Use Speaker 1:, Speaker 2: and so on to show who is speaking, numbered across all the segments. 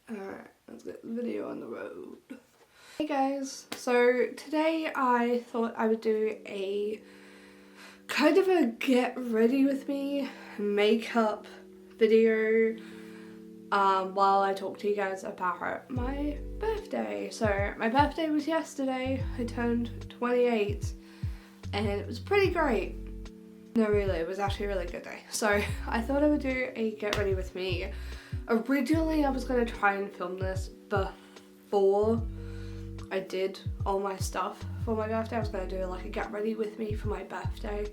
Speaker 1: Alright, let's get the video on the road. Hey guys, so today I thought I would do a kind of a get ready with me makeup video while I talk to you guys about my birthday. So my birthday was yesterday. I turned 28 and it was pretty great. No, really, it was actually a really good day. So I thought I would do a get ready with me. Originally I was going to try and film this before I did all my stuff for my birthday. I was going to do like a get ready with me for my birthday,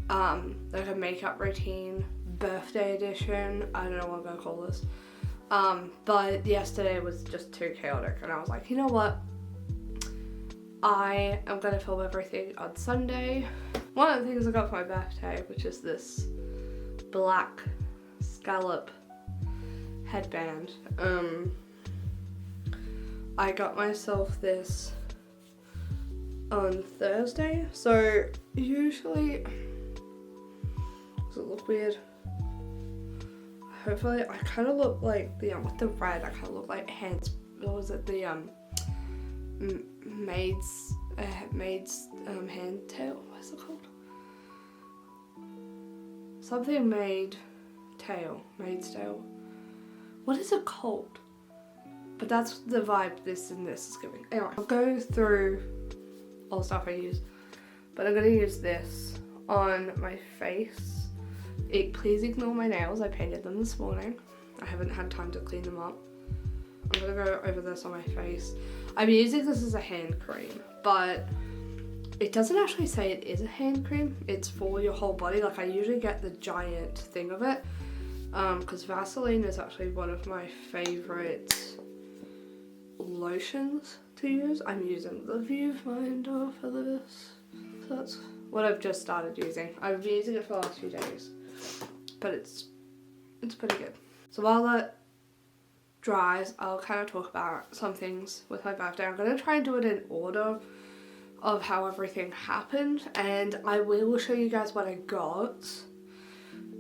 Speaker 1: like a makeup routine, birthday edition, I don't know what I'm going to call this, but yesterday was just too chaotic and I was like, you know what, I am going to film everything on Sunday. One of the things I got for my birthday, which is this black scallop headband. I got myself this on Thursday, so usually, does it look weird? Hopefully, I kind of look like with the red, I kind of look like hands. What was it? The maid's hand tail. What's it called? Something maid's tail. What is it called? But that's the vibe this is giving. Anyway, I'll go through all the stuff I use, but I'm gonna use this on my face. Please ignore my nails, I painted them this morning. I haven't had time to clean them up. I'm gonna go over this on my face. I'm using this as a hand cream, but it doesn't actually say it is a hand cream. It's for your whole body. Like I usually get the giant thing of it, because Vaseline is actually one of my favorite lotions to use. I'm using the viewfinder for this. So that's what I've just started using. I've been using it for the last few days, but it's pretty good. So while that dries, I'll kind of talk about some things with my birthday. I'm going to try and do it in order of how everything happened, and I will show you guys what I got.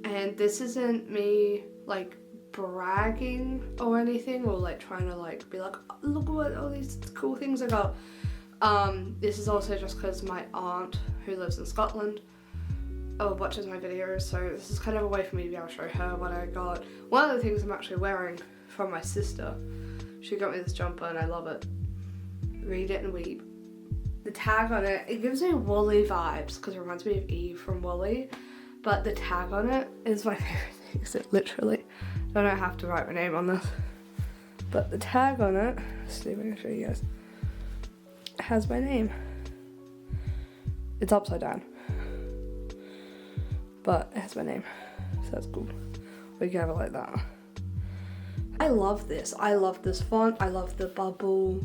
Speaker 1: And this isn't me like bragging or anything, or like trying to like be like, look what all these cool things I got. This is also just because my aunt, who lives in Scotland, watches my videos, so this is kind of a way for me to be able to show her what I got. One of the things I'm actually wearing from my sister, she got me this jumper and I love it. Read it and weep. The tag on it, it gives me Wally vibes because it reminds me of Eve from Wally, but the tag on it is my favorite thing, because it literally, I don't have to write my name on this, but the tag on it, let's see if I can show you guys, it has my name. It's upside down, but it has my name, so that's cool. We can have it like that. I love this. I love this font. I love the bubble.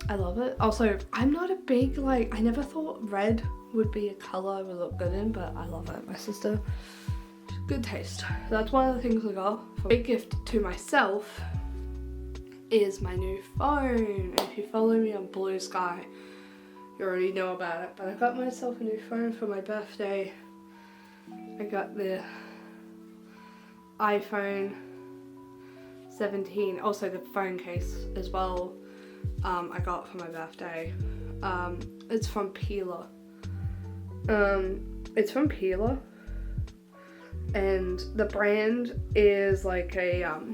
Speaker 1: I love it. Also, I'm not a big, I never thought red would be a colour I would look good in, but I love it. My sister, good taste. That's one of the things I got. A big gift to myself is my new phone. If you follow me on Bluesky, you already know about it, but I got myself a new phone for my birthday. I got the iPhone 17, also the phone case as well. I got for my birthday. It's from Peeler. And the brand is like a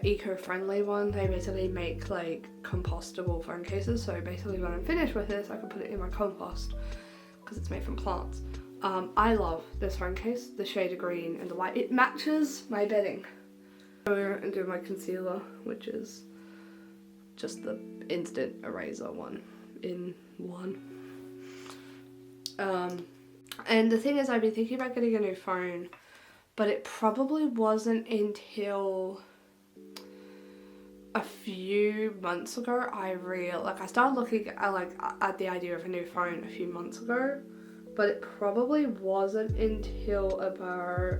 Speaker 1: eco-friendly one. They basically make like compostable phone cases, so basically when I'm finished with this I can put it in my compost because it's made from plants. I love this phone case, the shade of green and the white. It matches my bedding. And do my concealer, which is just the instant eraser one in one. And the thing is, I've been thinking about getting a new phone, but it probably wasn't until a few months ago I started looking at the idea of a new phone a few months ago, but it probably wasn't until about,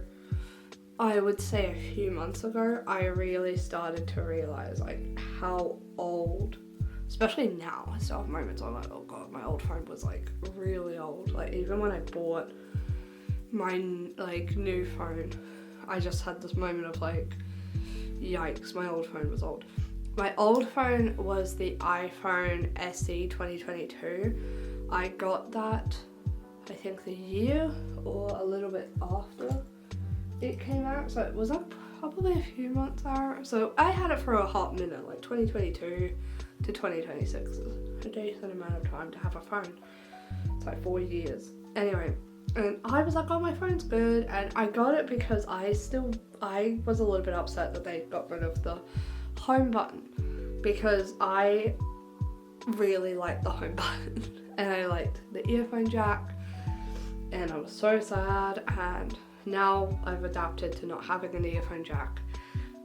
Speaker 1: I would say a few months ago, I really started to realise how old, especially now, I still have moments where I'm like, oh god, my old phone was really old. Even when I bought my new phone, I just had this moment of Yikes, my old phone was old. My old phone was the iPhone SE 2022. I got that, I think, the year or a little bit after it came out. So it was like probably a few months out. So I had it for a hot minute, like 2022 to 2026 is a decent amount of time to have a phone. It's like 4 years. Anyway, and I was like, oh, my phone's good, and I got it because I was a little bit upset that they got rid of the home button, because I really liked the home button and I liked the earphone jack, and I was so sad, and now I've adapted to not having an earphone jack,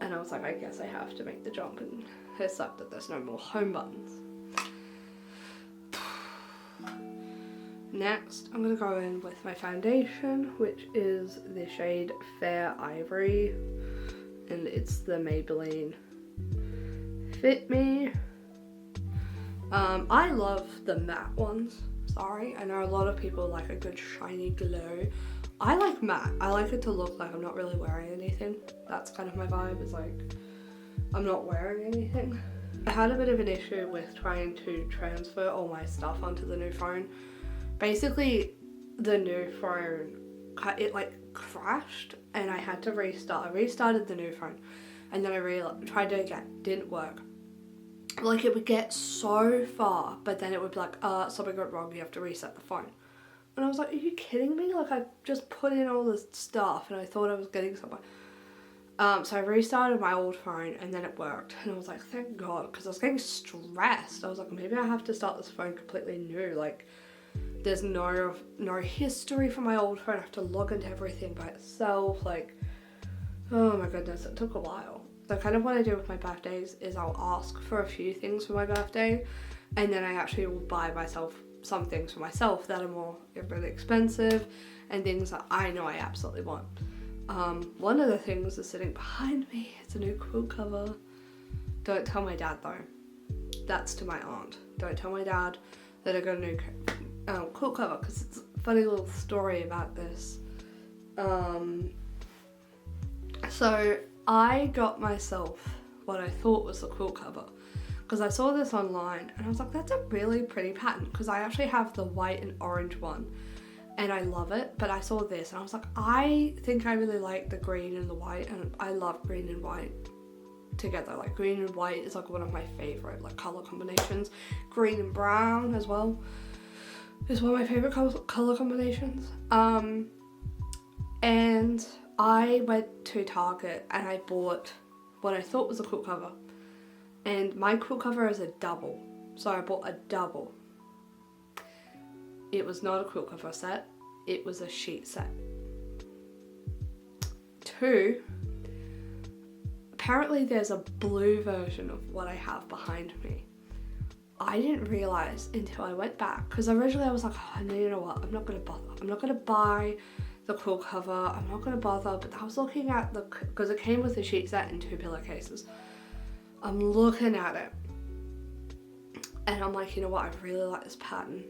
Speaker 1: and I was like, I guess I have to make the jump and accept that there's no more home buttons. Next, I'm going to go in with my foundation, which is the shade Fair Ivory, and it's the Maybelline Fit Me. I love the matte ones. Sorry, I know a lot of people like a good shiny glow. I like matte. I like it to look like I'm not really wearing anything. That's kind of my vibe, is like I'm not wearing anything. I had a bit of an issue with trying to transfer all my stuff onto the new phone. Basically, the new phone, it like crashed and I had to restart. I restarted the new phone and then I tried it again. Didn't work. Like, it would get so far, but then it would be like, something went wrong, you have to reset the phone. And I was like, are you kidding me? Like, I just put in all this stuff and I thought I was getting somewhere. So I restarted my old phone and then it worked. And I was like, thank God, because I was getting stressed. I was like, maybe I have to start this phone completely new. Like, there's no history for my old phone. I have to log into everything by itself. Like, oh my goodness, it took a while. So kind of what I do with my birthdays is I'll ask for a few things for my birthday, and then I actually will buy myself some things for myself that are more really expensive and things that I know I absolutely want. One of the things is sitting behind me. It's a new quilt cover. Don't tell my dad though. That's to my aunt. Don't tell my dad that I got a new quilt cover, because it's a funny little story about this. So I got myself what I thought was a quilt cover, because I saw this online and I was like, that's a really pretty pattern, because I actually have the white and orange one and I love it, but I saw this and I was like, I think I really like the green and the white, and I love green and white together. Like, green and white is like one of my favorite like color combinations. Green and brown as well is one of my favorite color combinations. And I went to Target and I bought what I thought was a quilt cover, and my quilt cover is a double, so I bought a double. It was not a quilt cover set, it was a sheet set. 2, apparently there's a blue version of what I have behind me. I didn't realise until I went back, because originally I was like, oh, no, you know what, I'm not going to bother. I'm not going to buy the quilt cover, I'm not going to bother. But I was looking at because it came with a sheet set and 2 pillowcases. I'm looking at it and I'm like, you know what, I really like this pattern.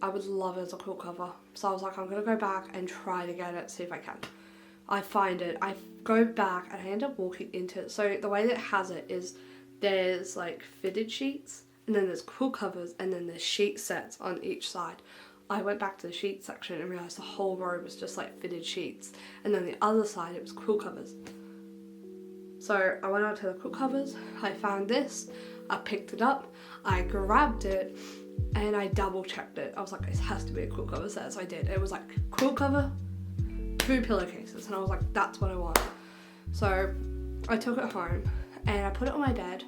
Speaker 1: I would love it as a quilt cover. So I was like, I'm going to go back and try to get it, see if I can. I find it, I go back and I end up walking into it. So the way that it has it is there's like fitted sheets, and then there's quilt covers, and then there's sheet sets on each side. I went back to the sheet section and realised the whole row was just like fitted sheets, and then the other side it was quilt covers. So I went out to the quilt covers, I found this, I picked it up, I grabbed it, and I double checked it. I was like, it has to be a quilt cover set, so I did. It was like quilt cover, 2 pillowcases, and I was like, that's what I want. So I took it home and I put it on my bed,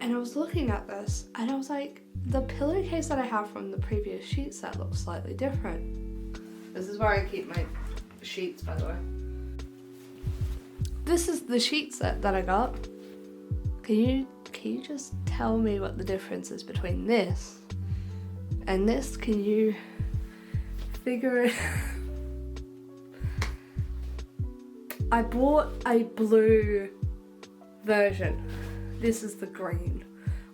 Speaker 1: and I was looking at this and I was like, the pillowcase that I have from the previous sheet set looks slightly different. This is where I keep my sheets, by the way. This is the sheet set that I got. Can you just tell me what the difference is between this and this? Can you figure it out? I bought a blue version. This is the green.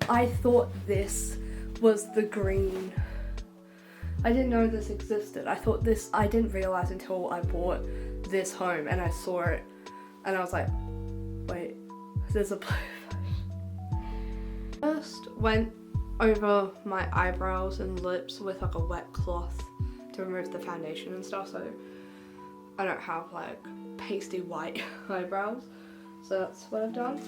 Speaker 1: I thought this was the green. I didn't know this existed. I didn't realise until I bought this home and I saw it and I was like, wait, there's a blue fish. First went over my eyebrows and lips with like a wet cloth to remove the foundation and stuff, so I don't have like pasty white eyebrows. So that's what I've done.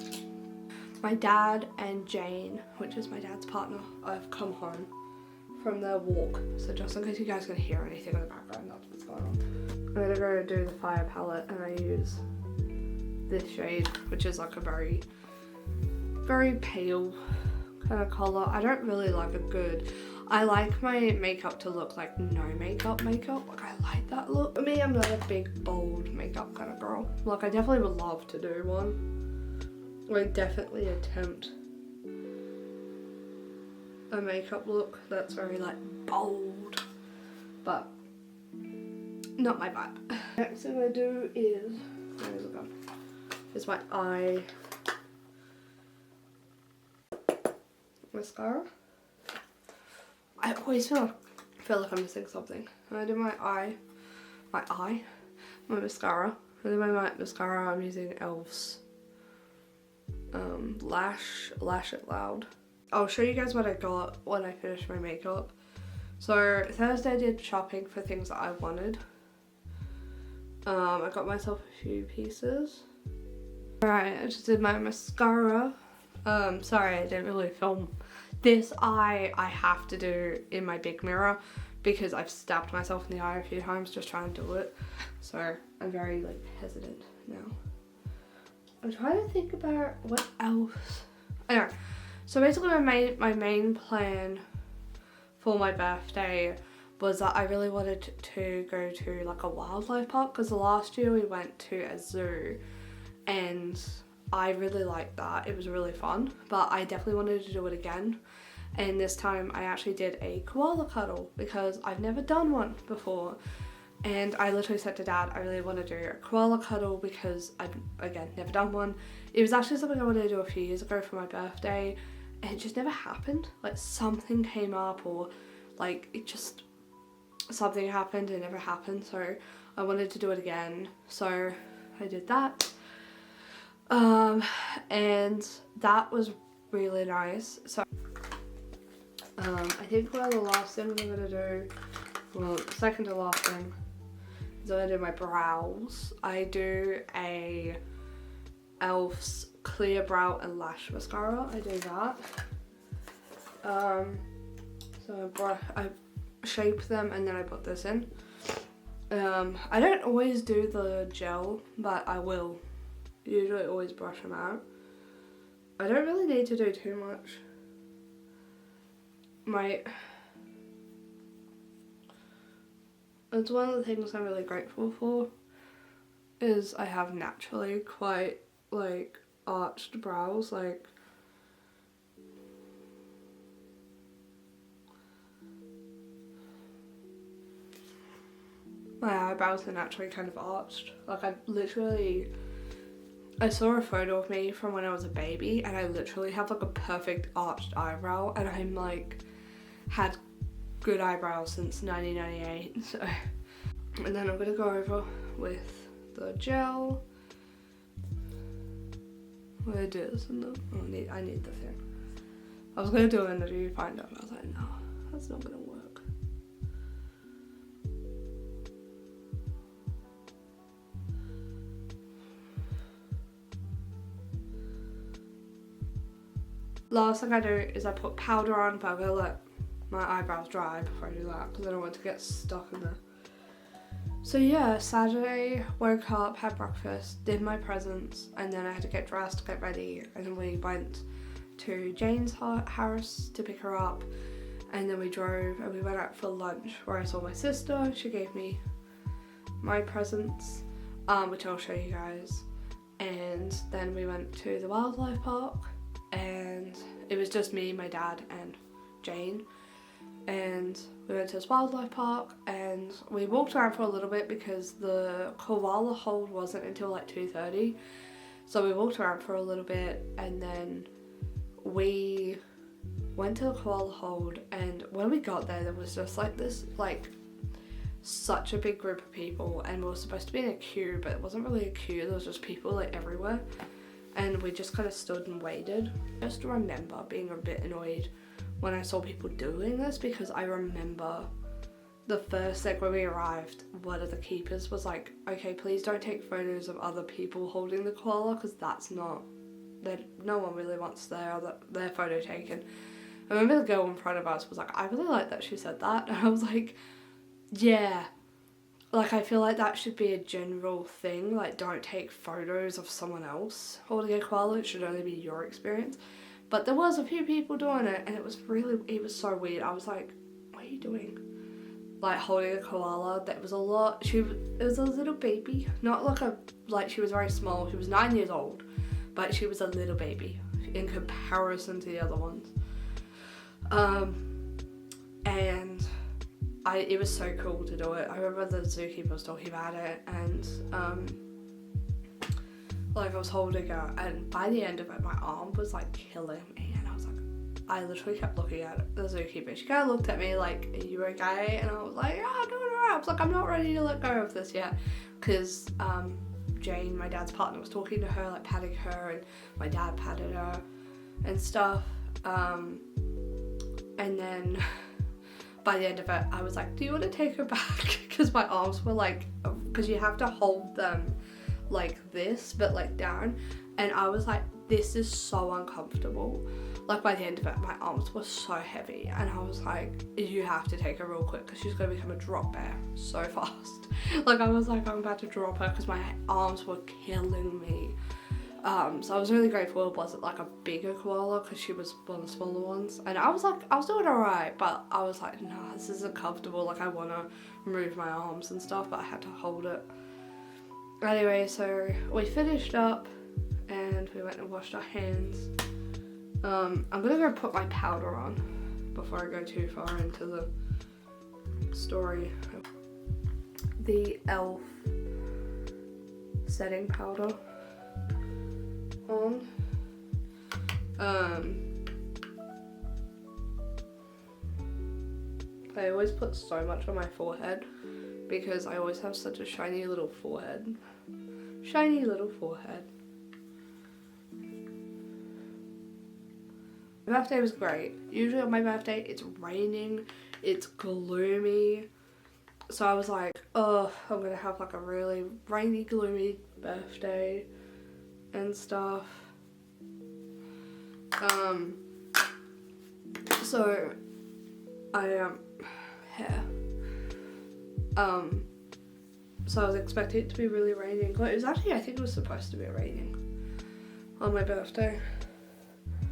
Speaker 1: My dad and Jane, which is my dad's partner, have come home from their walk. So just in case you guys can hear anything in the background, that's what's going on. I'm gonna go do the fire palette, and I use this shade, which is like a very, very pale kind of colour. I don't really like a good, I like my makeup to look like no makeup. Like I like that look. For me, I'm not a big bold makeup kind of girl. Like I definitely would love to do one. Like definitely attempt a makeup look that's very like bold, but not my vibe. Next thing I do is, where's it gone? Is my eye mascara. I always feel like I'm missing something. When I do my mascara. When I do my mascara, I'm using Elf's Lash It Loud. I'll show you guys what I got when I finished my makeup. So Thursday I did shopping for things that I wanted. I got myself a few pieces. Alright, I just did my mascara. Sorry I didn't really film this eye. I have to do in my big mirror because I've stabbed myself in the eye a few times just trying to do it. So I'm very like hesitant now. I'm trying to think about what else. Anyway, so basically my main plan for my birthday was that I really wanted to go to like a wildlife park, because the last year we went to a zoo and I really liked that. It was really fun, but I definitely wanted to do it again. And this time I actually did a koala cuddle because I've never done one before. And I literally said to Dad, I really want to do a koala cuddle because I've, again, never done one. It was actually something I wanted to do a few years ago for my birthday, and it just never happened. Like something came up, or like it just, something happened and it never happened. So I wanted to do it again. So I did that. And that was really nice. So I think one of the last things I'm gonna do, well, second to last thing, is I'm gonna do my brows. I do a Elf's Clear Brow and Lash Mascara. I do that. So I shape them and then I put this in. I don't always do the gel, but I will usually always brush them out. I don't really need to do too much. It's one of the things I'm really grateful for, is I have naturally quite like arched brows. Like my eyebrows are naturally kind of arched. Like I saw a photo of me from when I was a baby and I literally have like a perfect arched eyebrow, and I'm like had good eyebrows since 1998. So, and then I'm gonna go over with the gel. Where it is, and I need the thing. I was gonna do it in the viewfinder, and I was like, no, that's not gonna work. Last thing I do is I put powder on, but I'm gonna let my eyebrows dry before I do that because I don't want it to get stuck in there. So yeah, Saturday, woke up, had breakfast, did my presents, and then I had to get dressed, get ready, and then we went to Jane's house to pick her up, and then we drove and we went out for lunch where I saw my sister. She gave me my presents, which I'll show you guys, and then we went to the wildlife park, and it was just me, my dad, and Jane. And we went to this wildlife park and we walked around for a little bit because the koala hold wasn't until like 2:30. So we walked around for a little bit and then we went to the koala hold, and when we got there was just like this, like such a big group of people, and we were supposed to be in a queue, but it wasn't really a queue, there was just people like everywhere. and we just kind of stood and waited. I just remember being a bit annoyed when I saw people doing this, because I remember the first, like, when we arrived, one of the keepers was like, okay, please don't take photos of other people holding the koala, because that's not, that no one really wants their photo taken. I remember the girl in front of us was like, I really like that she said that, and I was like, yeah, like, I feel like that should be a general thing, like, don't take photos of someone else holding a koala, it should only be your experience. But there was a few people doing it, and it was so weird. I was like, what are you doing? Like, holding a koala, that was a lot. It was a little baby, not like she was very small. She was 9 years old, but she was a little baby in comparison to the other ones. And it was so cool to do it. I remember the zookeeper was talking about it, and like, I was holding her, and by the end of it, my arm was like killing me, and I was like, I literally kept looking at the zookeeper. She kind of looked at me like, are you okay? And I was like, yeah, I'm doing alright. I was like, I'm not ready to let go of this yet, because Jane, my dad's partner, was talking to her, like, patting her, and my dad patted her and stuff, and then by the end of it, I was like, do you want to take her back? Because my arms were like, because you have to hold them like this, but like down, and I was like, this is so uncomfortable. Like, by the end of it, my arms were so heavy, and I was like, you have to take her real quick, because she's going to become a drop bear so fast. Like, I was like, I'm about to drop her, because my arms were killing me. So I was really grateful it wasn't like a bigger koala, because she was one of the smaller ones, and I was like, I was doing alright, but I was like, no, this isn't comfortable. Like, I want to move my arms and stuff, but I had to hold it. Anyway, so we finished up and we went and washed our hands. I'm gonna go put my powder on before I go too far into the story. The e.l.f. setting powder on. I always put so much on my forehead, because I always have such a shiny little forehead. Shiny little forehead. My birthday was great. Usually on my birthday, it's raining, it's gloomy. So I was like, oh, I'm gonna have like a really rainy, gloomy birthday and stuff. So so I was expecting it to be really raining. Well, it was actually, I think it was supposed to be raining on my birthday.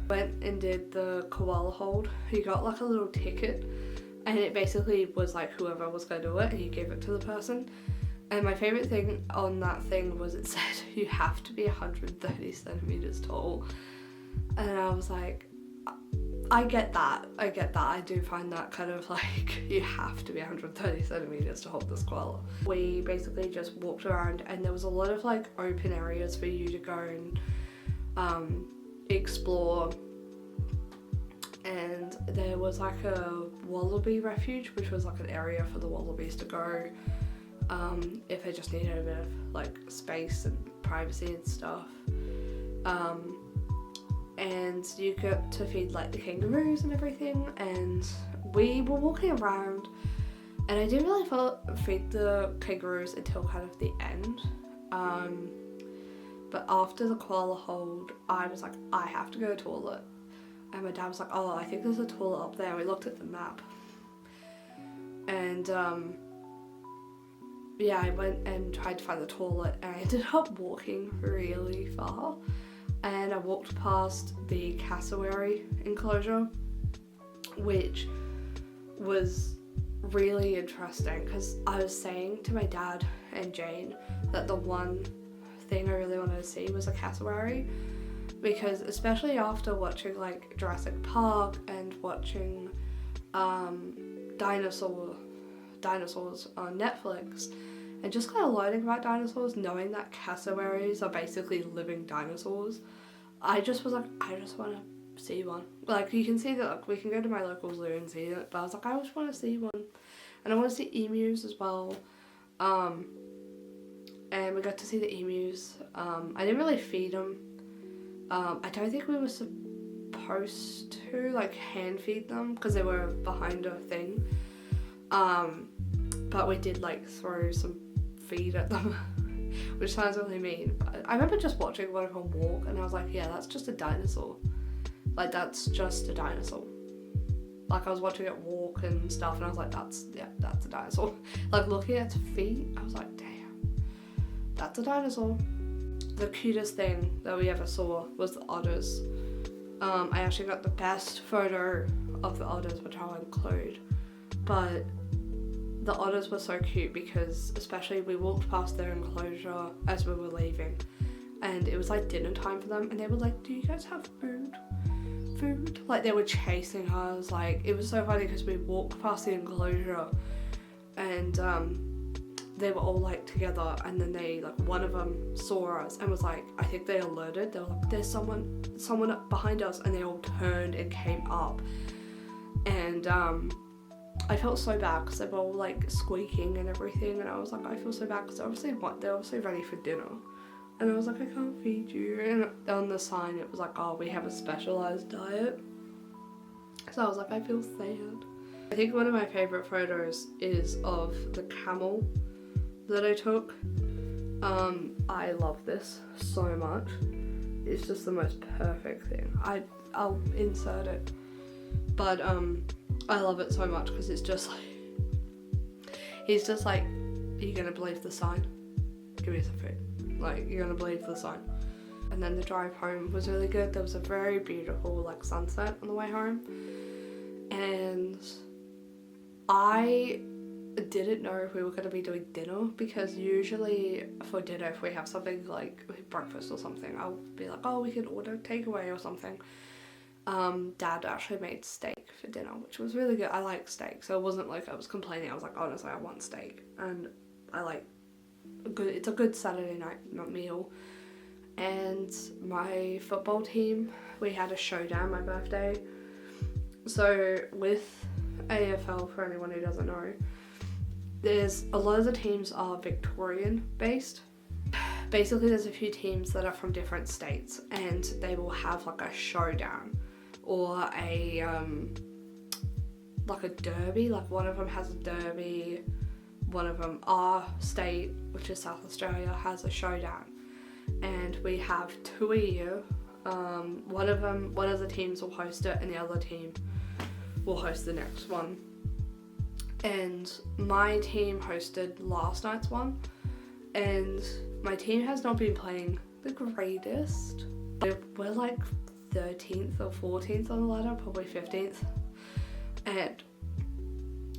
Speaker 1: Went and did the koala hold. You got like a little ticket, and it basically was like whoever was going to do it, and you gave it to the person. And my favourite thing on that thing was it said you have to be 130 centimetres tall. And I was like, I get that. I do find that kind of like, you have to be 130 centimetres to hold this koala. We basically just walked around, and there was a lot of like open areas for you to go and explore. And there was like a wallaby refuge, which was like an area for the wallabies to go if they just needed a bit of like space and privacy and stuff. And you get to feed like the kangaroos and everything, and we were walking around, and I didn't really feed the kangaroos until kind of the end. But after the koala hold, I was like, I have to go to the toilet. And my dad was like, oh, I think there's a toilet up there. We looked at the map. And yeah, I went and tried to find the toilet, and I ended up walking really far. And I walked past the cassowary enclosure, which was really interesting, because I was saying to my dad and Jane that the one thing I really wanted to see was a cassowary, because especially after watching like Jurassic Park and watching dinosaurs on Netflix, and just kind of learning about dinosaurs, knowing that cassowaries are basically living dinosaurs, I just was like, I just want to see one. Like, you can see that, like, we can go to my local zoo and see it, but I was like, I just want to see one. And I want to see emus as well. And we got to see the emus. I didn't really feed them I don't think we were supposed to like hand feed them because they were behind a thing. But we did like throw some feed at them, which sounds really mean. But I remember just watching one of them walk and I was like, yeah, that's just a dinosaur. Like, that's just a dinosaur. Like, I was watching it walk and stuff and I was like, that's a dinosaur. Like, looking at its feet, I was like, damn, that's a dinosaur. The cutest thing that we ever saw was the otters. I actually got the best photo of the otters, which I'll include. But the otters were so cute because especially we walked past their enclosure as we were leaving and it was like dinner time for them and they were like, do you guys have food? Like, they were chasing us. Like, it was so funny because we walked past the enclosure and they were all like together and then they like, one of them saw us and was like, I think they alerted, they were like, there's someone up behind us, and they all turned and came up. And I felt so bad because they were all like squeaking and everything, and I was like, I feel so bad because they're obviously ready for dinner. And I was like, I can't feed you. And on the sign it was like, oh, we have a specialised diet. So I was like, I feel sad. I think one of my favourite photos is of the camel that I took. I love this so much. It's just the most perfect thing. I'll insert it. But I love it so much because it's just like, he's just like, are you gonna believe the sign? Give me some food. Like, you're gonna believe the sign. And then the drive home was really good. There was a very beautiful like sunset on the way home. And I didn't know if we were gonna be doing dinner because usually for dinner, if we have something like breakfast or something, I'll be like, oh, we can order takeaway or something. Dad actually made steak for dinner, which was really good. I like steak, so it wasn't like I was complaining. I was like, honestly, I want steak, and I like it's a good Saturday night meal. And my football team, we had a showdown my birthday. So with AFL, for anyone who doesn't know, there's a lot of the teams are Victorian based. Basically, there's a few teams that are from different states, and they will have like a showdown or a like a derby. Like, one of them has a derby, one of them, our state, which is South Australia, has a showdown, and we have 2 a year. One of the teams will host it and the other team will host the next one. And my team hosted last night's one, and my team has not been playing the greatest. We're like 13th or 14th on the ladder, probably 15th. And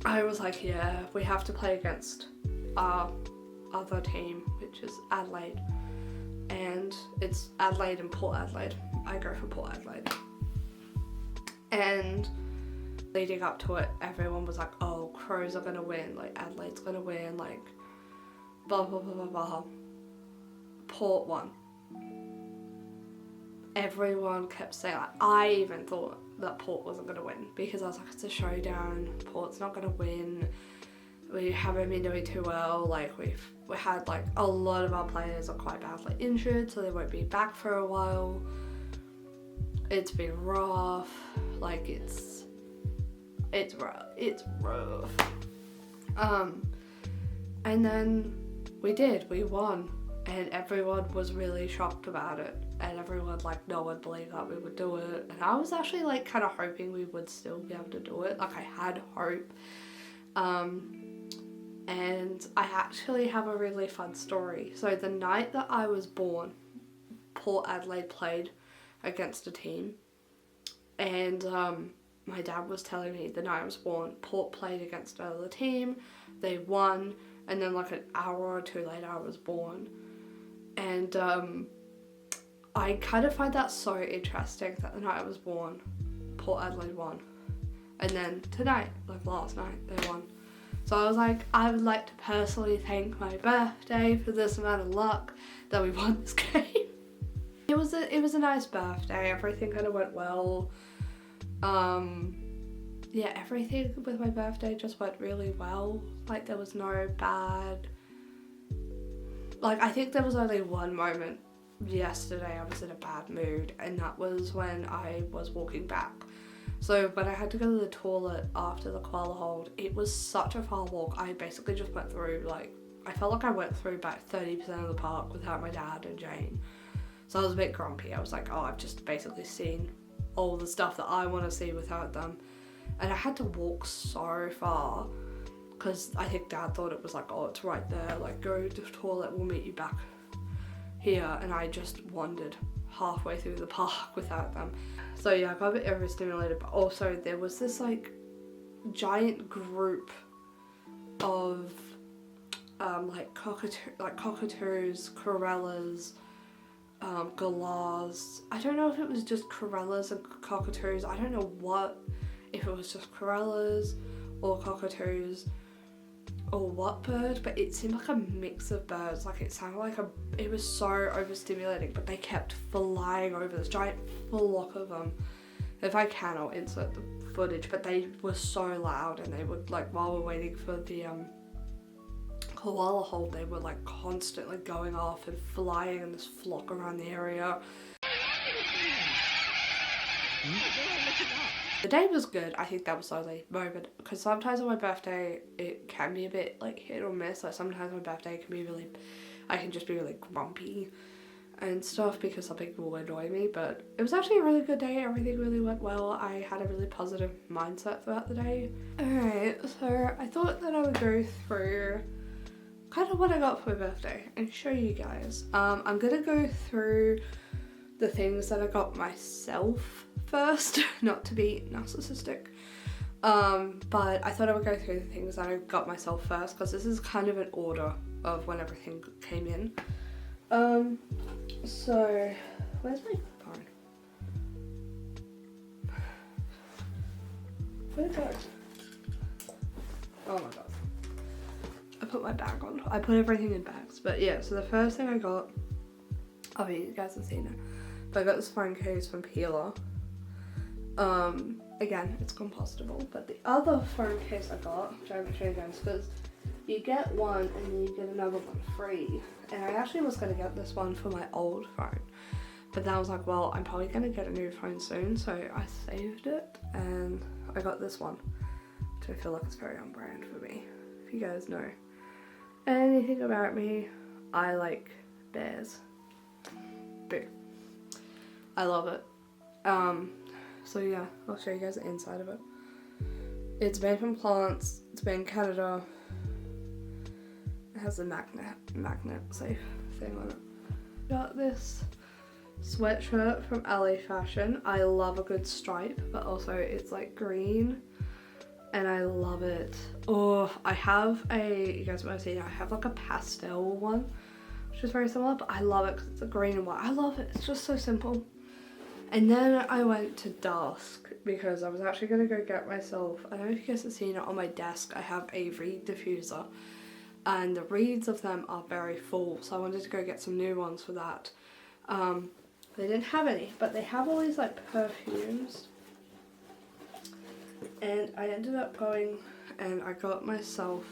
Speaker 1: I was like, yeah, we have to play against our other team, which is Adelaide. And it's Adelaide and Port Adelaide. I go for Port Adelaide. And leading up to it, everyone was like, oh, Crows are gonna win, like Adelaide's gonna win, like blah blah blah blah blah. Port won. Everyone kept saying, like, I even thought that Port wasn't gonna win because I was like, it's a showdown, Port's not gonna win, we haven't been doing too well, like we had like a lot of our players are quite badly injured, so they won't be back for a while. It's been rough, like it's rough. And then we won, and everyone was really shocked about it, and everyone, like, no one believed that we would do it, and I was actually like kind of hoping we would still be able to do it. Like, I had hope. And I actually have a really fun story. So the night that I was born, Port Adelaide played against a team, and my dad was telling me the night I was born, Port played against another team, they won, and then like an hour or two later I was born. And I kind of find that so interesting that the night I was born, Port Adelaide won. And then tonight, like last night, they won. So I was like, I would like to personally thank my birthday for this amount of luck that we won this game. It was a nice birthday, everything kind of went well. Yeah, everything with my birthday just went really well. Like, there was no bad, like, I think there was only one moment yesterday I was in a bad mood, and that was when I was walking back. So when I had to go to the toilet after the koala hold, it was such a far walk. I basically just went through, like, I felt like I went through about 30% of the park without my dad and Jane. So I was a bit grumpy. I was like, oh, I've just basically seen all the stuff that I want to see without them. And I had to walk so far because I think Dad thought it was like, oh, it's right there, like, go to the toilet, we'll meet you back here. And I just wandered halfway through the park without them. So yeah, I got a bit overstimulated, but also there was this like giant group of like cockatoos, corellas, galahs. I don't know if it was just corellas and cockatoos. I don't know if it was just corellas or cockatoos or what bird, but it seemed like a mix of birds. Like it sounded like it was so overstimulating, but they kept flying over this giant flock of them. If I can, I'll insert the footage, but they were so loud, and they would, like, while we're waiting for the koala hold, they were like constantly going off and flying in this flock around the area. The day was good. I think that was the only moment, because sometimes on my birthday it can be a bit like hit or miss. Like sometimes my birthday can be really, I can just be really grumpy and stuff because something will annoy me, but it was actually a really good day. Everything really went well. I had a really positive mindset throughout the day. Alright, so I thought that I would go through kind of what I got for my birthday and show you guys. I'm gonna go through the things that I got myself first, not to be narcissistic, but I thought I would go through the things that I got myself first, because this is kind of an order of when everything came in. So where's my phone? Where'd it go? Oh my god, I put my bag on. I put everything in bags. But yeah, so the first thing I got, I mean, you guys have seen it, but I got this phone case from Peeler. Again, it's compostable, but the other phone case I got, which I'm going to show you guys, because you get one and then you get another one free. And I actually was going to get this one for my old phone, but then I was like, well, I'm probably going to get a new phone soon, so I saved it and I got this one, which I feel like it's very on brand for me. If you guys know anything about me, I like bears. Boo. I love it. So yeah, I'll show you guys the inside of it. It's made from plants, it's made in Canada. It has a magnet safe thing on it. Got this sweatshirt from LA Fashion. I love a good stripe, but also it's like green and I love it. Oh, I have you guys might have seen it, I have like a pastel one, which is very similar, but I love it because it's a green and white. I love it, it's just so simple. And then I went to Dusk because I was actually going to go get myself, I don't know if you guys have seen it on my desk, I have a reed diffuser and the reeds of them are very full, so I wanted to go get some new ones for that. They didn't have any, but they have all these like perfumes, and I ended up going and I got myself,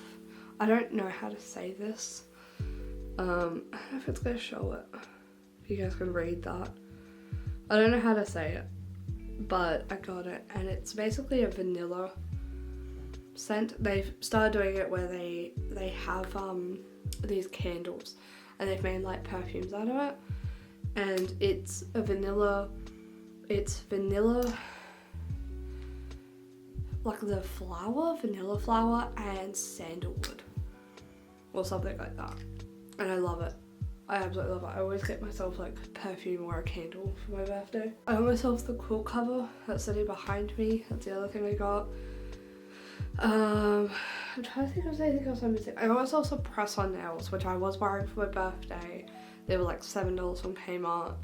Speaker 1: I don't know how to say this, I don't know if it's going to show it, if you guys can read that. I don't know how to say it, but I got it, and it's basically a vanilla scent. They've started doing it where they have these candles, and they've made like perfumes out of it, and it's vanilla, like the flower, vanilla flower and sandalwood, or something like that, and I love it. I absolutely love it. I always get myself like perfume or a candle for my birthday. I got myself the quilt cover that's sitting behind me. That's the other thing I got. I'm trying to think of anything else I'm missing. I got myself some press-on nails, which I was wearing for my birthday. They were like $7 from Kmart,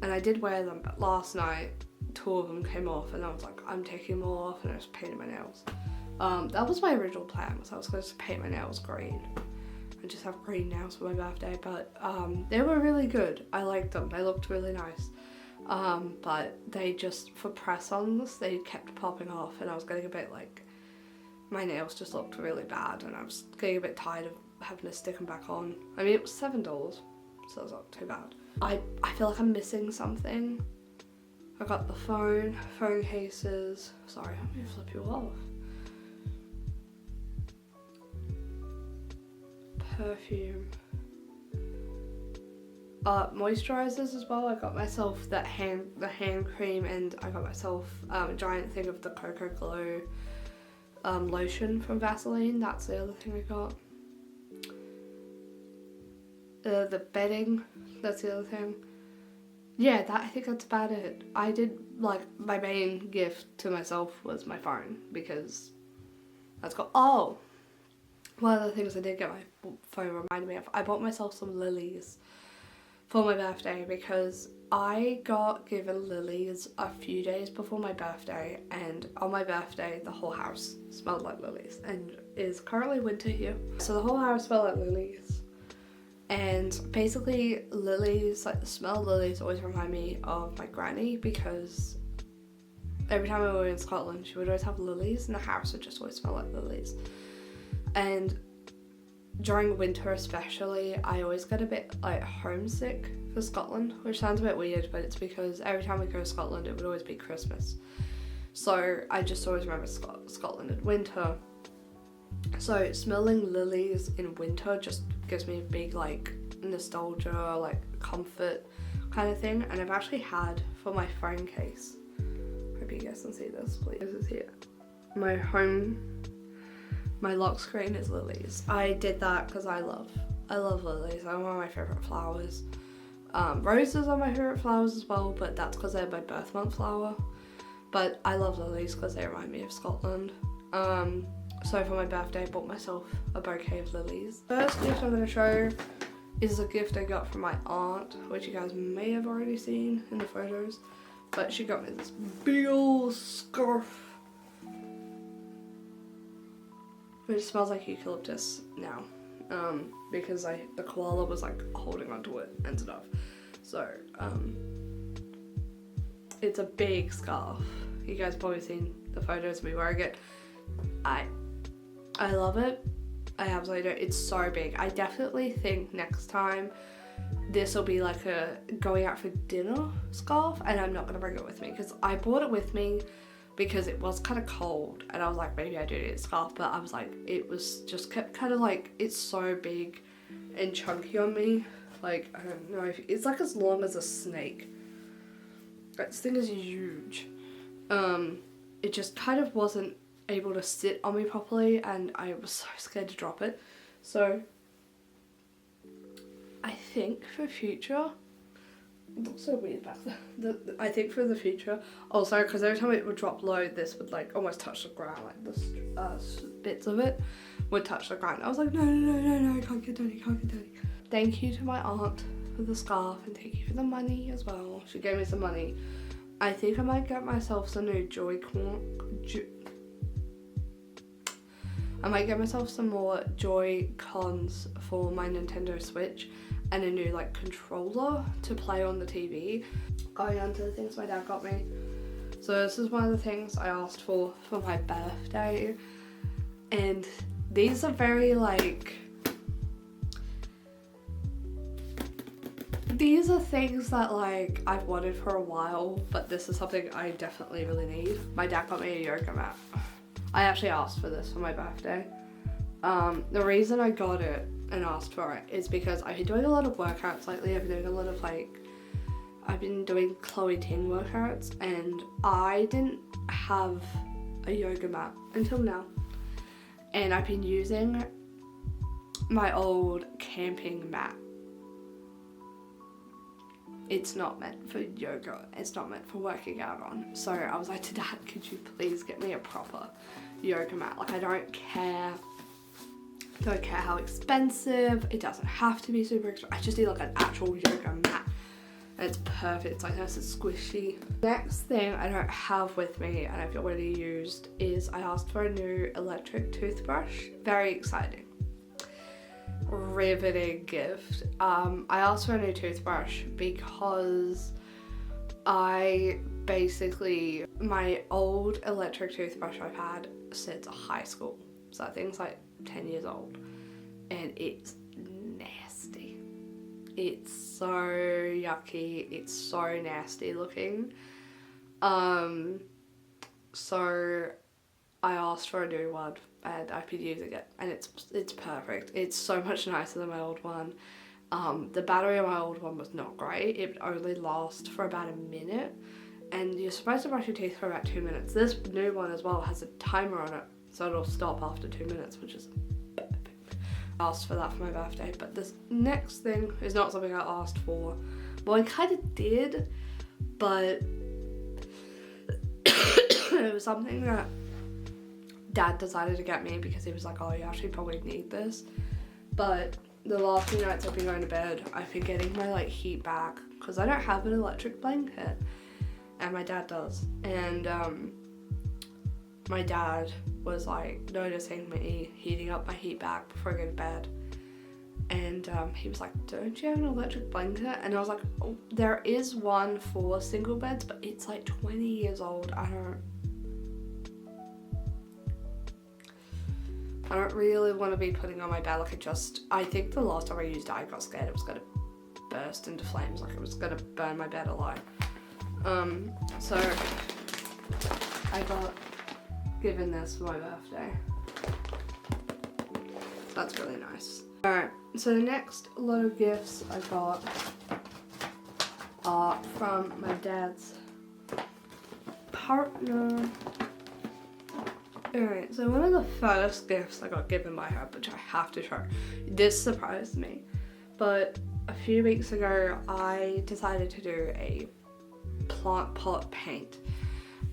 Speaker 1: and I did wear them, but last night 2 of them came off, and I was like, I'm taking them all off, and I just painted my nails. That was my original plan, was I was going to paint my nails green and just have green nails for my birthday, but they were really good. I liked them. They looked really nice. But they just, for press-ons, they kept popping off, and I was getting a bit like, my nails just looked really bad, and I was getting a bit tired of having to stick them back on. I mean, it was $7, so it's not too bad. I feel like I'm missing something. I got the phone cases. Sorry, let me flip you off. Perfume. Moisturizers as well. I got myself the hand cream, and I got myself a giant thing of the Cocoa Glow lotion from Vaseline. That's the other thing I got. The bedding, that's the other thing. Yeah, I think that's about it. I did, like, my main gift to myself was my phone, because that's got, oh, one of the things I did get my phone reminded me of, I bought myself some lilies for my birthday, because I got given lilies a few days before my birthday, and on my birthday the whole house smelled like lilies, and it is currently winter here, so the whole house smelled like lilies. And basically lilies, like the smell of lilies always remind me of my granny, because every time we were in Scotland she would always have lilies and the house would just always smell like lilies. And during winter especially, I always get a bit like homesick for Scotland, which sounds a bit weird, but it's because every time we go to Scotland it would always be Christmas. So I just always remember Scotland in winter. So smelling lilies in winter just gives me a big like nostalgia, like comfort kind of thing. And I've actually had for my phone case, hope you guys can see this, please. This is here. My lock screen is lilies. I did that because I love lilies. They're one of my favourite flowers. Roses are my favourite flowers as well, but that's because they're my birth month flower. But I love lilies because they remind me of Scotland. So for my birthday I bought myself a bouquet of lilies. First gift I'm going to show is a gift I got from my aunt, which you guys may have already seen in the photos. But she got me this big old scarf, which smells like eucalyptus now, because the koala was like holding onto it and stuff. So it's a big scarf. You guys probably seen the photos of me wearing it. I love it. I absolutely do. It's so big. I definitely think next time this will be like a going out for dinner scarf, and I'm not going to bring it with me because I brought it with me because it was kind of cold and I was like, maybe I do need a scarf, but I was like, it was just kept kind of like, it's so big and chunky on me. Like, I don't know if it's like as long as a snake. This thing is huge. It just kind of wasn't able to sit on me properly, and I was so scared to drop it. So I think for future, it looks so weird back there. I think for the future, also because every time it would drop low, this would like almost touch the ground, like the bits of it would touch the ground. I was like, no, I can't get dirty, Thank you to my aunt for the scarf, and thank you for the money as well. She gave me some money. I think I might get myself some new I might get myself some more Joy-Cons for my Nintendo Switch, and a new like controller to play on the TV. Going on to the things my dad got me. So this is one of the things I asked for my birthday, and these are very like, these are things that like I've wanted for a while, but this is something I definitely really need. My dad got me a yoga mat. I actually asked for this for my birthday. The reason I got it and asked for it is because I've been doing a lot of workouts lately. I've been doing a lot of I've been doing Chloe Ting workouts, and I didn't have a yoga mat until now. And I've been using my old camping mat. It's not meant for yoga, it's not meant for working out on. So I was like to Dad, could you please get me a proper yoga mat? Like, I don't care how expensive, it doesn't have to be super expensive. I just need like an actual yoga mat. And it's perfect, it's like nice and squishy. Next thing I don't have with me, and I've already used, is I asked for a new electric toothbrush. Very exciting. Riveting gift. I asked for a new toothbrush because my old electric toothbrush I've had since high school, so that thing's like 10 years old, and it's nasty. It's so yucky. It's so nasty looking. So I asked for a new one and I've been using it, and it's perfect. It's so much nicer than my old one. The battery on my old one was not great. It would only last for about a minute, and you're supposed to brush your teeth for about 2 minutes. This new one as well has a timer on it, so it'll stop after 2 minutes, which is perfect. I asked for that for my birthday, but this next thing is not something I asked for. Well, I kind of did, but it was something that Dad decided to get me because he was like, oh, you actually probably need this. But the last few nights I've been going to bed, I've been getting my like heat back because I don't have an electric blanket, and my dad does. And my dad was like noticing me heating up my heat back before I go to bed, and he was like, don't you have an electric blanket? And I was like, oh, there is one for single beds, but it's like 20 years old. I don't really want to be putting on my bed. Like, I think the last time I used it, I got scared it was going to burst into flames, like it was going to burn my bed alive. So I got given this for my birthday. That's really nice. Alright, so the next lot of gifts I got are from my dad's partner. Alright, so one of the first gifts I got given by her, which I have to show, this surprised me, but a few weeks ago I decided to do a plant pot paint,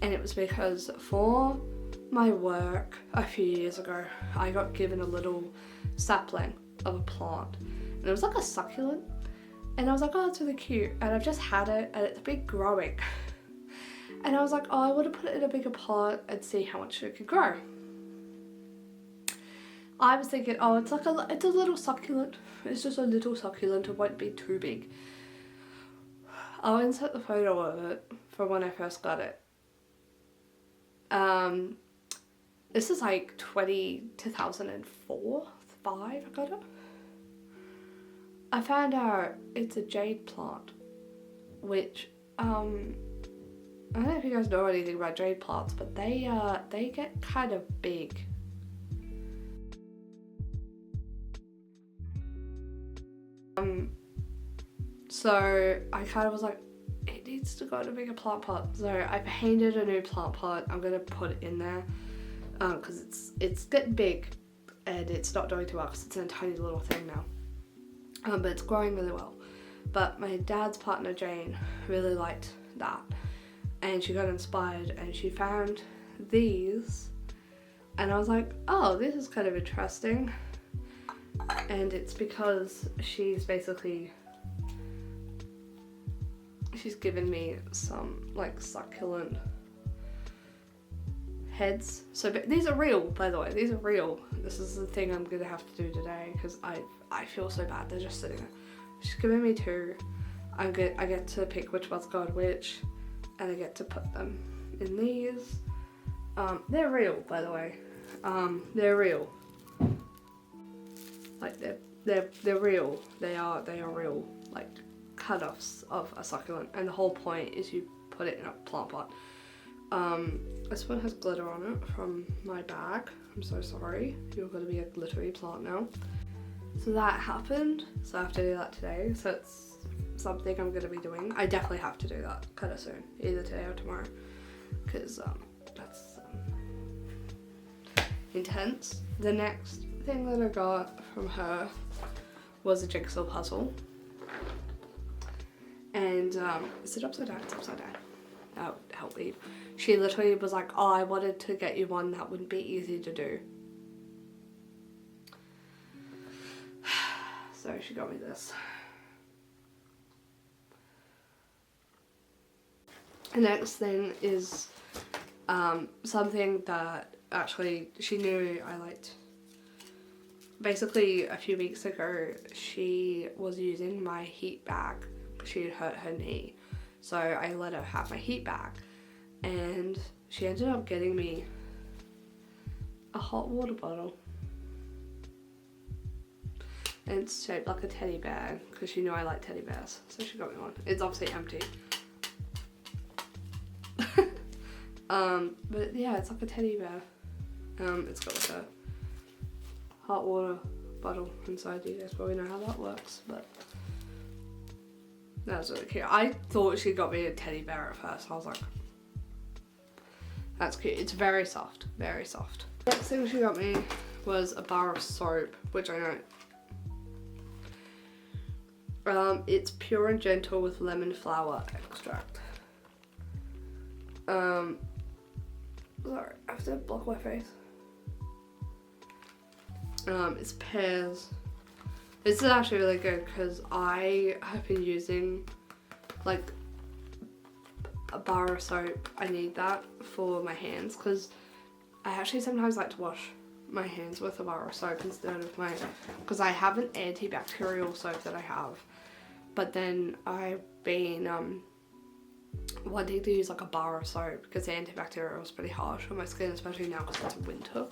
Speaker 1: and it was because for my work a few years ago I got given a little sapling of a plant, and it was like a succulent, and I was like, oh, it's really cute, and I've just had it and it's been growing. And I was like, oh, I want to put it in a bigger pot and see how much it could grow. I was thinking, oh, it's a little succulent. It's just a little succulent. It won't be too big. I'll insert the photo of it from when I first got it. This is like 2004, 5 I got it. I found out it's a jade plant, which, I don't know if you guys know anything about jade plants, but they get kind of big. So I kind of was like, it needs to go in a bigger plant pot. So I painted a new plant pot. I'm gonna put it in there because it's getting big and it's not doing too well because it's in a tiny little thing now. But it's growing really well. But my dad's partner Jane really liked that, and she got inspired and she found these, and I was like, oh, this is kind of interesting. And it's because she's given me some like succulent heads. So these are real, by the way. These are real. This is the thing I'm gonna have to do today because I feel so bad. They're just sitting there. She's given me two. I get to pick which one's going which, and I get to put them in these. They're real, by the way. They're real. Like they're real. They are real, like cut-offs of a succulent, and the whole point is you put it in a plant pot. This one has glitter on it from my bag. I'm so sorry. You're gonna be a glittery plant now. So that happened. So I have to do that today. So it's something I'm gonna be doing. I definitely have to do that kind of soon, either today or tomorrow, because that's intense. The next thing that I got from her was a jigsaw puzzle, and is it upside down? It's upside down. That would help me. She literally was like, oh, I wanted to get you one that wouldn't be easy to do. So she got me this. The next thing is something that actually she knew I liked. Basically, a few weeks ago, she was using my heat bag, but she had hurt her knee. So I let her have my heat bag, and she ended up getting me a hot water bottle. and it's shaped like a teddy bear because she knew I like teddy bears, so she got me one. It's obviously empty. But yeah, it's like a teddy bear. It's got like a hot water bottle inside. You guys probably know how that works, but that was really cute. I thought she got me a teddy bear at first. I was like, that's cute. It's very soft, very soft. Next thing she got me was a bar of soap, which I know. It's pure and gentle with lemon flower extract. Sorry, I have to block my face. It's pears. This is actually really good because I have been using like a bar of soap. I need that for my hands because I actually sometimes like to wash my hands with a bar of soap instead of my, because I have an antibacterial soap that I have, but then I've been wanting to use like a bar of soap because the antibacterial is pretty harsh on my skin, especially now because it's winter.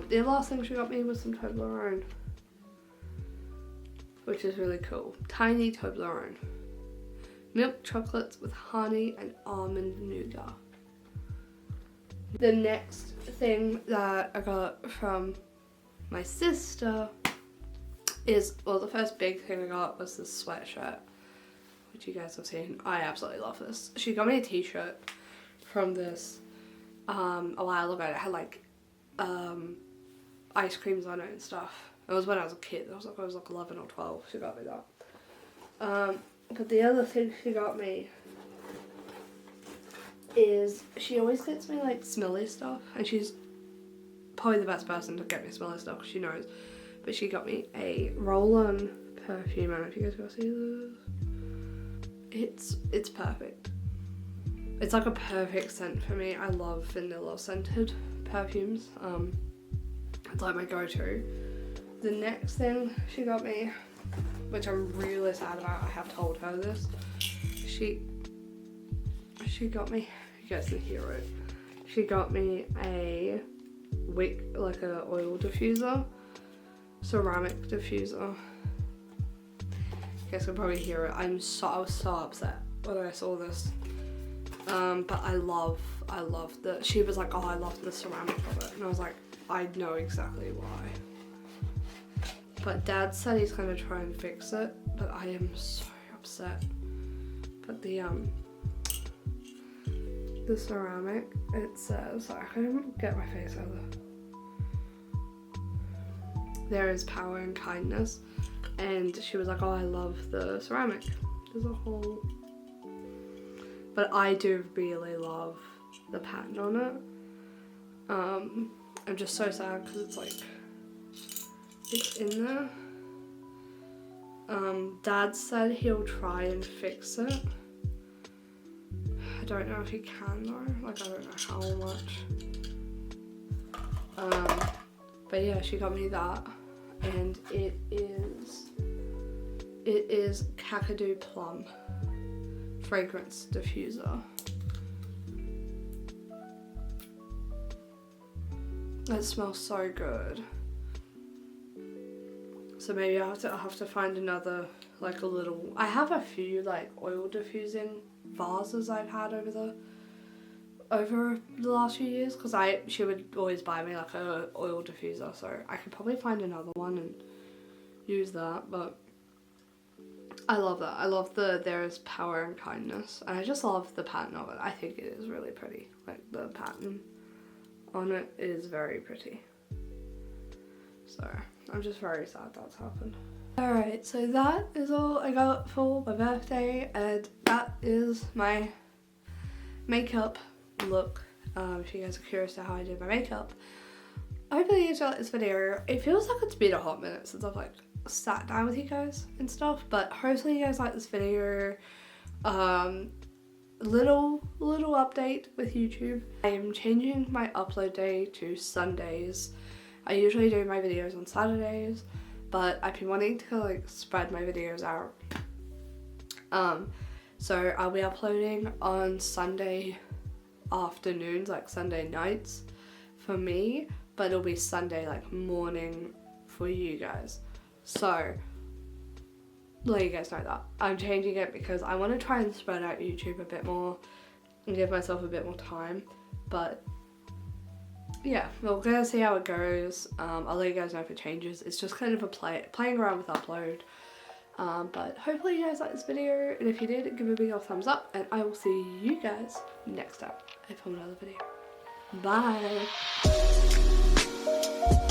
Speaker 1: The last thing she got me was some Toblerone, which is really cool. Tiny Toblerone. Milk chocolates with honey and almond nougat. The next thing that I got from my sister is, well, the first big thing I got was this sweatshirt, which you guys have seen. I absolutely love this. She got me a t-shirt from this a while ago. It had like ice creams on it and stuff. It was when I was a kid. I was like 11 or 12. She got me that. But the other thing she got me is she always gets me like smelly stuff, and she's probably the best person to get me smelly stuff because she knows. But she got me a roll-on perfume. I don't know if you guys can see this. It's perfect. It's like a perfect scent for me. I love vanilla scented perfumes. It's like my go-to. The next thing she got me, which I'm really sad about, I have told her this. She got me, you guys can hear it. She got me a wick, like a oil diffuser, ceramic diffuser. You guys can probably hear it. I was so upset when I saw this. But I love she was like, oh, I love the ceramic of it. And I was like, I know exactly why. But Dad said he's gonna try and fix it, but I am so upset. But the ceramic, it says, I can't get my face out of there. There is power and kindness. And she was like, oh, I love the ceramic. There's a whole... But I do really love the pattern on it. I'm just so sad because it's like, it's in there. Dad said he'll try and fix it. I don't know if he can though, like I don't know how much. But yeah, she got me that, and it is Kakadu Plum fragrance diffuser. It smells so good. So maybe I'll have to find another, like a little, I have a few like oil diffusing vases I've had over the last few years, because she would always buy me like a oil diffuser, so I could probably find another one and use that. But I love that. I love there is power and kindness, and I just love the pattern of it. I think it is really pretty. Like the pattern on it is very pretty. So I'm just very sad that's happened. Alright, so that is all I got for my birthday, and that is my makeup look. If you guys are curious to how I did my makeup, hopefully you guys like this video. It feels like it's been a hot minute since I've like sat down with you guys and stuff, but hopefully you guys like this video. Little update with YouTube. I am changing my upload day to Sundays. I usually do my videos on Saturdays, but I've been wanting to like spread my videos out. So I'll be uploading on Sunday afternoons, like Sunday nights for me, but it'll be Sunday like morning for you guys. So let you guys know that. I'm changing it because I want to try and spread out YouTube a bit more and give myself a bit more time. But yeah, we're gonna see how it goes. I'll let you guys know if it changes. It's just kind of a playing around with upload. But hopefully you guys liked this video, and if you did, give it a big old thumbs up, and I will see you guys next time I film another video. Bye!